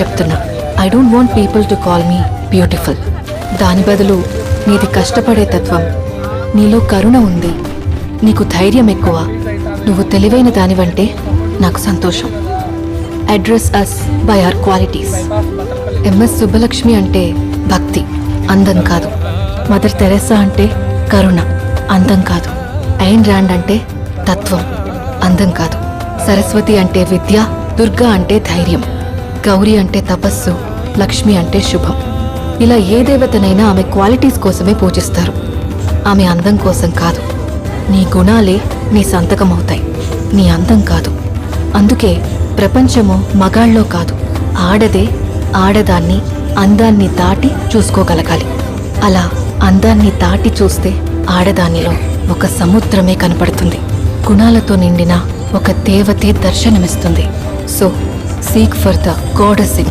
చెప్తున్నా. I don't want people to call me beautiful. దాని బదులు నీది కష్టపడే తత్వం, నీలో కరుణ ఉంది, నీకు ధైర్యం ఎక్కువ, నువ్వు తెలివైన దానివంటే నాకు సంతోషం. Address us by our qualities. MS Subbulakshmi అంటే భక్తి, అందం కాదు. మదర్ తెరెసా అంటే కరుణ, అందం కాదు. ఐన్ ర్యాండ్ అంటే తత్వం, అందం కాదు. సరస్వతి అంటే విద్య, దుర్గా అంటే ధైర్యం, గౌరీ అంటే తపస్సు, లక్ష్మి అంటే శుభం. ఇలా ఏ దేవతనైనా ఆమె క్వాలిటీస్ కోసమే పూజిస్తారు, ఆమె అందం కోసం కాదు. నీ గుణాలే నీ సంతకం అవుతాయి, నీ అందం కాదు. అందుకే ప్రపంచము మగాళ్ళలో కాదు, ఆడదే ఆడదాన్ని అందాన్ని దాటి చూసుకోగలగాలి. అలా అందాన్ని దాటి చూస్తే ఆడదానిలో ఒక సముద్రమే కనపడుతుంది, గుణాలతో నిండిన ఒక దేవతే దర్శనమిస్తుంది. So seek for the goddess in